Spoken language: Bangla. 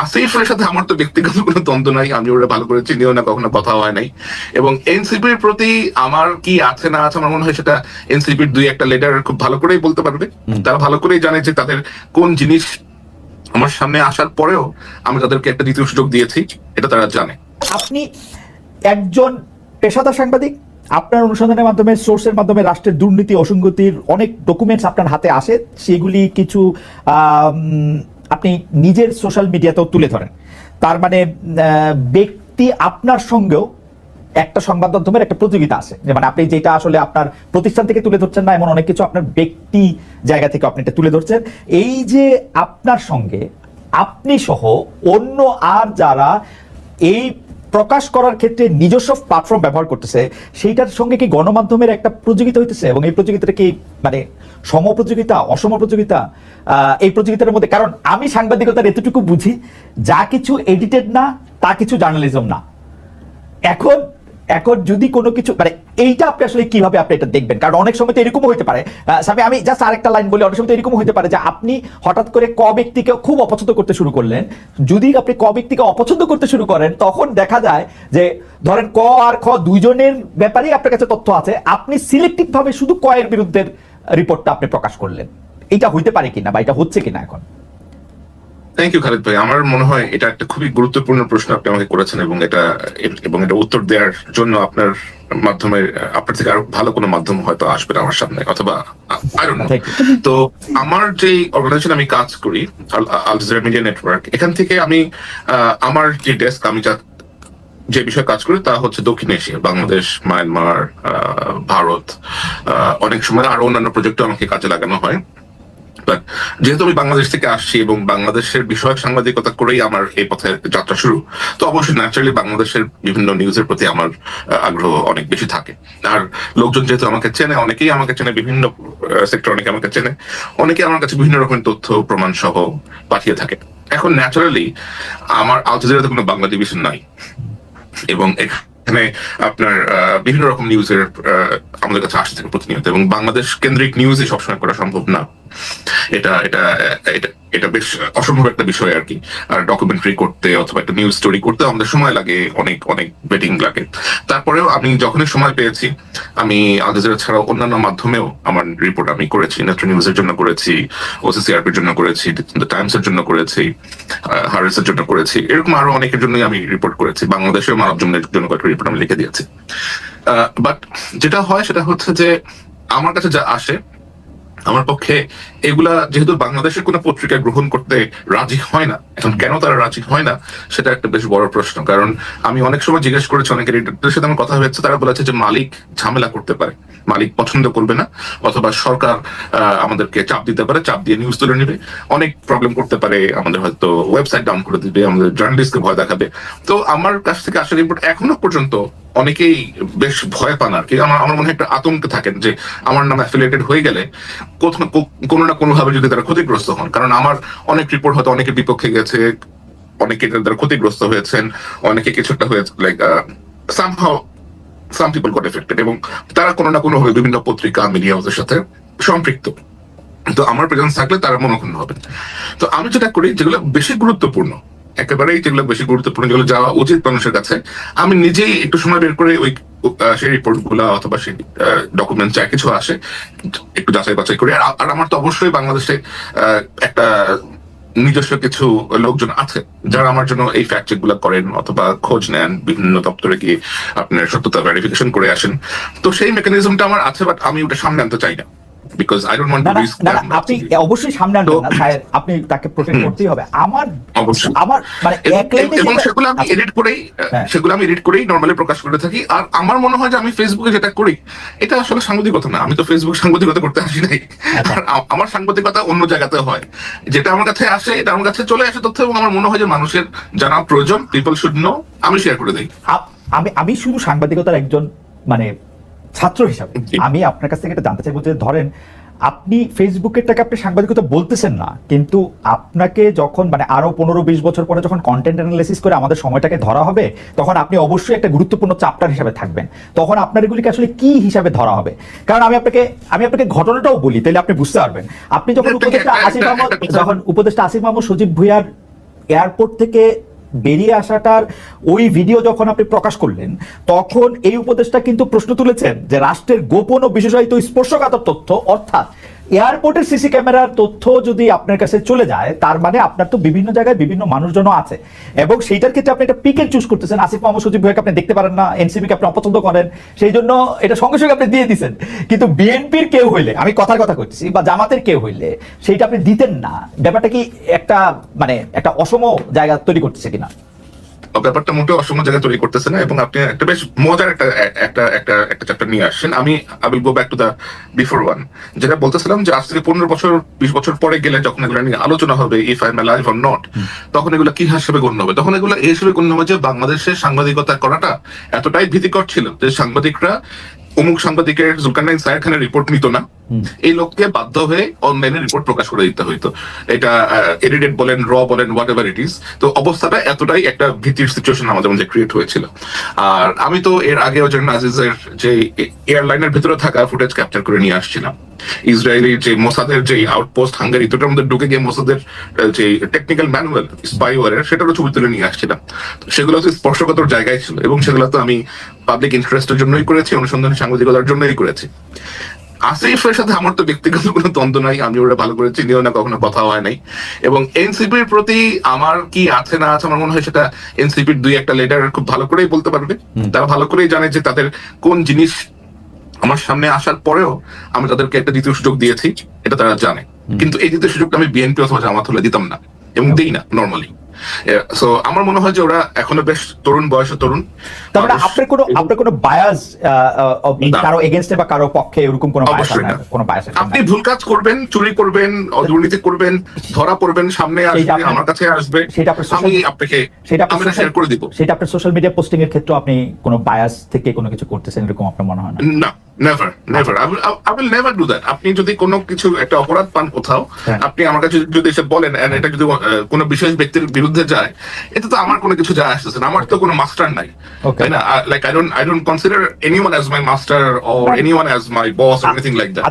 আসিফের সাথে আমার তো ব্যক্তিগত কোনো দ্বন্দ্ব নাই, আমি ওরা ভালো করে চিনিও না, কখনো কথা হয় নাই। এবং এনসিপির প্রতি আমার কি আছে না আছে আমার মনে হয় সেটা এনসিপির দুই একটা লিডার খুব ভালো করেই বলতে পারবে। তারা ভালো করেই জানে যে তাদের কোন জিনিস আমার সামনে আসার পরেও আমি তাদেরকে একটা দ্বিতীয় সুযোগ দিয়েছি, এটা তারা জানে। আপনি একজন পেশাদার সাংবাদিক, আপনার অনুসন্ধানের মাধ্যমে, সোর্সের মাধ্যমে রাষ্ট্রের দুর্নীতি অসঙ্গতির অনেক ডকুমেন্টস আপনার হাতে আসে, সেগুলি কিছু আপনি নিজের সোশ্যাল মিডিয়াতেও তুলে ধরেন। তার মানে ব্যক্তি আপনার সঙ্গেও একটা সংবাদ মাধ্যমের একটা প্রতিযোগিতা আছে, যে মানে আপনি যেটা আসলে আপনার প্রতিষ্ঠান থেকে তুলে ধরছেন না, এমন অনেক কিছু আপনার ব্যক্তি জায়গা থেকে আপনি এটা তুলে ধরছেন। এই যে আপনার সঙ্গে আপনি সহ অন্য আর যারা এই প্রকাশ করার ক্ষেত্রে নিজস্ব প্ল্যাটফর্ম ব্যবহার করতেছে, সেইটার সঙ্গে কি গণমাধ্যমের একটা প্রতিযোগিতা হইতেছে? এবং এই প্রতিযোগিতাটা কি মানে সম প্রতিযোগিতা, অসম প্রতিযোগিতা? এই প্রতিযোগিতার মধ্যে, কারণ আমি সাংবাদিকতার এতটুকু বুঝি, যা কিছু এডিটেড না তা কিছু জার্নালিজম না। এখন এখন যদি কোনো কিছু মানে এইটা আপনি আসলে কিভাবে আপনি এটা দেখবেন? কারণ অনেক সময় তো এরকমও হইতে পারে, আমি জাস্ট আরেকটা লাইন বলি, অনেক সময় তো এরকমও হইতে পারে যে আপনি হঠাৎ করে ক ব্যক্তিকে খুব অপছন্দ করতে শুরু করলেন। যদি আপনি ক ব্যক্তিকে অপছন্দ করতে শুরু করেন, তখন দেখা যায় যে ধরেন ক আর খ দুইজনের ব্যাপারেই আপনার কাছে তথ্য আছে, আপনি সিলেক্টিভ ভাবে শুধু ক এর বিরুদ্ধে রিপোর্টটা আপনি প্রকাশ করলেন। এটা হইতে পারে কিনা বা এটা হচ্ছে কিনা এখন? থ্যাংক ইউ খালিদ ভাই। আমার মনে হয় এটা একটা খুবই গুরুত্বপূর্ণ প্রশ্ন আপনি আমাকে করেছেন, এবং এটা উত্তর দেওয়ার জন্য আপনার মাধ্যমে আপনার থেকে আরো ভালো কোনো মাধ্যম হয়তো আসবে আমার সামনে, অথবা আই ডোন্ট নো। তো আমার যে অর্গানাইজেশন আমি কাজ করি, আল জাজিরা মিডিয়া নেটওয়ার্ক, এখান থেকে আমি আমার যে ডেস্ক, আমি যে বিষয়ে কাজ করি তা হচ্ছে দক্ষিণ এশিয়া, বাংলাদেশ, মায়ানমার, ভারত, অনেক সময় আরো অন্যান্য প্রজেক্টও আমাকে কাজে লাগানো হয়। যেহেতু আমি বাংলাদেশ থেকে আসছি এবং বাংলাদেশের বিষয়ক সাংবাদিকতা করেই আমার এই পথে যাত্রা শুরু, তো অবশ্যই ন্যাচারালি বাংলাদেশের বিভিন্ন নিউজের প্রতি আমার আগ্রহ অনেক বেশি থাকে। আর লোকজন যেহেতু আমাকে চেনে, অনেকেই আমাকে চেনে, বিভিন্ন সেক্টর অনেকে আমাকে চেনে, অনেকে আমার কাছে বিভিন্ন রকমের তথ্য প্রমাণ সহ পাঠিয়ে থাকে। এখন ন্যাচারালি আমার আল জাজিরাতে কোনো বাংলা ডিভিশন নাই, এবং এখানে আপনার বিভিন্ন রকম নিউজের আমাদের কাছে আসতে থাকে প্রতিনিয়ত, এবং বাংলাদেশ কেন্দ্রিক নিউজই সবসময় করা সম্ভব না। এটা এটা এটা এটা বেশ অসম্ভব একটা বিষয় আর কি। আর ডকুমেন্টারি করতে অথবা একটা নিউজ স্টোরি করতে আমাদের সময় লাগে, অনেক অনেক বেটিং লাগে। তারপরেও আমি যখনই সময় পেয়েছি, আমি আল জাজিরা ছাড়াও অন্যান্য মাধ্যমেও আমার রিপোর্ট আমি করেছি। নেত্র নিউজের জন্য করেছি, ওসিসিআরপির জন্য করেছি, দ্য টাইমসের জন্য করেছি, হারিসের জন্য করেছি, এরকম আরো অনেকের জন্যই আমি রিপোর্ট করেছি। বাংলাদেশের মানব জমিনের জন্য কয়েকটা রিপোর্ট আমি লিখে দিয়েছি। বাট যেটা হয় সেটা হচ্ছে যে আমার কাছে যা আসে, আমার পক্ষে এগুলা যেহেতু বাংলাদেশের কোনো পত্রিকা গ্রহণ করতে রাজি হয় না, এখন কেন তারা রাজি হয় না সেটা একটা বেশ বড় প্রশ্ন। কারণ আমি অনেক সময় জিজ্ঞেস করেছি, অনেক এডিটরদের সাথে আমার কথা হয়েছে, তারা বলেছে যে মালিক ঝামেলা করতে পারে, মালিক পছন্দ করবে না, অথবা সরকার আমাদেরকে চাপ দিতে পারে, চাপ দিয়ে নিউজ তুলে নেবে, অনেক প্রবলেম করতে পারে, আমাদের হয়তো ওয়েবসাইট ডাউন করে দিবে, আমাদের জার্নালিস্টকে ভয় দেখাবে। তো আমার কাছ থেকে আসা রিপোর্ট এখনো পর্যন্ত অনেকেই বেশ ভয় পান আর কি। আমার মনে হয় একটা আতঙ্কে থাকেন যে আমার নাম অ্যাফিলিয়েটেড হয়ে গেলে কোনো না কোনো ভাবে যদি তারা ক্ষতিগ্রস্ত হন। কারণ আমার অনেক রিপোর্ট হয়তো অনেকের বিপক্ষে গেছে, অনেকে তারা ক্ষতিগ্রস্ত হয়েছেন, অনেকে কিছু একটা হয়েছে, like somehow some people goat affected, এবং তারা কোনো না কোনো ভাবে বিভিন্ন পত্রিকা, মিডিয়া হাউসের সাথে সম্পৃক্ত। তো আমার প্রেজেন্স থাকলে তারা মনোক্ষুণ্ণ হবেন। তো আমি যেটা করি, যেগুলো বেশি গুরুত্বপূর্ণ, একেবারেই যেগুলো বেশি গুরুত্বপূর্ণ, যেগুলো যাওয়া উচিত মানুষের কাছে, আমি নিজেই একটু সময় বের করে ওই সেই রিপোর্ট গুলা অথবা সেই ডকুমেন্ট যা কিছু আসে একটু যাচাই বাছাই করি। আর আমার তো অবশ্যই বাংলাদেশে একটা নিজস্ব কিছু লোকজন আছে যারা আমার জন্য এই ফ্যাক্ট চেক গুলা করেন অথবা খোঁজ নেন, বিভিন্ন দপ্তরে গিয়ে আপনার সত্যতা ভেরিফিকেশন করে আসেন। তো সেই মেকানিজমটা আমার আছে, বাট আমি ওটা সামনে আনতে চাই না, because I don't want to risk that. আপনি অবশ্যই সামনে আনবেন না স্যার, আপনি তাকে প্রোটেক্ট করতেই হবে। আমার মানে এক লাইনে, এবং সেগুলো আমি এডিট করেই নরমালি প্রকাশ করে থাকি। আর আমার মনে হয় যে আমি ফেসবুকে যেটা করি এটা আসলে সাংবাদিকতা না, আমি তো ফেসবুক সাংবাদিকতা করতে আসি নাই। আমার সাংবাদিকতা অন্য জায়গাতে হয়, যেটা আমার কাছে আসে, এটা আমার কাছে চলে আসে তথ্য, এবং আমার মনে হয় যে মানুষের জানা প্রয়োজন, পিপল শুড নো, আমি শেয়ার করে দিই। আমি শুধু সাংবাদিকতার একজন মানে ছাত্র হিসাবে আমি আপনার কাছ থেকে এটা জানতে চাইবো যে ধরেন আপনি ফেসবুকেরটাকে আপনি সাংবাদিকতা বলতেছেন না, কিন্তু আপনাকে যখন মানে আরো 15-20 বছর পরে যখন কন্টেন্ট অ্যানালাইসিস করে আমাদের সময়টাকে ধরা হবে, তখন আপনি অবশ্যই একটা গুরুত্বপূর্ণ চ্যাপ্টার হিসাবে থাকবেন। তখন আপনার এগুলিকে আসলে কি হিসাবে ধরা হবে? কারণ আমি আপনাকে ঘটনাটাও বলি, তাহলে আপনি বুঝতে পারবেন। আপনি যখন উপদেষ্টা আসিফ মাহমুদ সজীব ভুঁইয়ার এয়ারপোর্ট থেকে বেরিয়ে আসাটার ওই ভিডিও যখন আপনি প্রকাশ করলেন, তখন এই উপদেষ্টা কিন্তু প্রশ্ন তুলেছেন যে রাষ্ট্রের গোপন ও বিশেষায়িত স্পর্শকাতর তথ্য, অর্থাৎ এয়ারপোর্টের সিসি ক্যামেরার তথ্য যদি আপনার কাছে চলে যায়, তার মানে আপনার তো বিভিন্ন জায়গায় বিভিন্ন মানুষজনও আছে, এবং সেইটার ক্ষেত্রে আপনি একটা পিকের চুজ করতেছেন। আসিফ মাহমুদ সজীব ভাইকে আপনি দেখতে পারেন না, এনসিপিকে আপনি অপছন্দ করেন, সেই জন্য এটা সঙ্গে সঙ্গে আপনি দিয়ে দিচ্ছেন। কিন্তু বিএনপির কেউ হইলে, আমি কথার কথা করতেছি, বা জামাতের কেউ হইলে সেইটা আপনি দিতেন না। ব্যাপারটা কি একটা মানে একটা অসম জায়গা তৈরি করতেছে কিনা? ব্যাপারটা মোটেও অসম জায়গায় তৈরি করতেছে না, এবং আপনি একটা বেশ মজার একটা একটা একটা একটা চ্যাপ্টার নিয়ে আসছেন। আমি I will go back to the before one, যেটা বলতেছিলাম যে আজ থেকে 15 বছর 20 বছর পরে গেলে যখন এগুলো নিয়ে আলোচনা হবে, if I am alive or not, তখন এগুলো কি হিসেবে গণ্য হবে? তখন এগুলো এই হিসেবে গণ্য হবে যে বাংলাদেশের সাংবাদিকতা করাটা এতটাই ভীতিকর ছিল যে সাংবাদিকরা অমুক সাংবাদিকের জুলকারনাইন সায়ের খানের রিপোর্ট নিত না, এই লোককে বাধ্য হয়ে অনলাইনে রিপোর্ট প্রকাশ করে দিতে হইতো। এটা এডিটেড বলেন, র বলেন, হোয়াট এভার ইট ইজ। তো অবস্থাটা এতটাই একটা ভীতির সিচুয়েশন আমাদের মধ্যে ক্রিয়েট হয়েছিল। আর আমি তো এর আগেও জন্য আজিজের যে এয়ারলাইনের ভিতরে থাকা ফুটেজ ক্যাপচার করে নিয়ে আসছিলাম। ইসরায়েলি যে মোসাদের যে আউটপোস্ট হাঙ্গারি, দুটোর মধ্যে ঢুকে গিয়ে মোসাদের যে টেকনিক্যাল ম্যানুয়াল স্পাইওয়ারের, সেটারও ছবি তুলে নিয়ে আসছিলাম। সেগুলো তো স্পর্শকাতর জায়গায় ছিল, এবং সেগুলো তো আমি পাবলিক ইন্টারেস্টের জন্যই করেছি, অনুসন্ধানী সাংবাদিকতার জন্যই করেছি। আসিফের সাথে আমার তো ব্যক্তিগত কোনো দ্বন্দ্ব নাই, আমি ওরা ভালো করে চিনিও না, কখনো কথা হয় নাই। এবং এনসিপির প্রতি আমার কি আছে না আছে, আমার মনে হয় সেটা এনসিপির 2-1টা লিডার খুব ভালো করেই বলতে পারবে। তারা ভালো করেই জানে যে তাদের কোন জিনিস আমার সামনে আসার পরেও আমি তাদেরকে একটা দ্বিতীয় সুযোগ দিয়েছি, এটা তারা জানে। কিন্তু এই দ্বিতীয় সুযোগটা আমি বিএনপি অথবা জামাত হলে দিতাম না, এবং দিই না নর্মালি। সো আমার মনে হয় যে ওরা এখনো বেশ তরুণ বয়সে তরুণ। তারপরে আপনার কোনো বায়াস কারো এগেইনস্টে বা কারো পক্ষে এরকম কোনো বায়াস অবশ্যই না। কোনো বায়াস? আপনি ভুল কাজ করবেন, চুরি করবেন, দুর্নীতি করবেন, ধরা পড়বেন, সামনে আসবে, আমার কাছে আসবে, আমি আপনাকে শেয়ার করে দিব। সেটা আপনার সোশ্যাল মিডিয়া পোস্টিং এর ক্ষেত্রে আপনি কোনো বায়াস থেকে কোনো কিছু করতেছেন এরকম আপনার মনে হয় না? না, never never, I will never do that. আপনি যদি কোনো কিছু একটা অপরাধ পান কোথাও, আপনি আমার কাছে যদি এসে বলেন, এটা যদি কোনো বিশেষ ব্যক্তির বিরুদ্ধে যায়, এতে তো আমার কোনো কিছু যায় আসতেছে না। আমার তো কোনো মাস্টার নাই, তাই না? Like I don't consider anyone as my master or anyone as my boss or anything like that.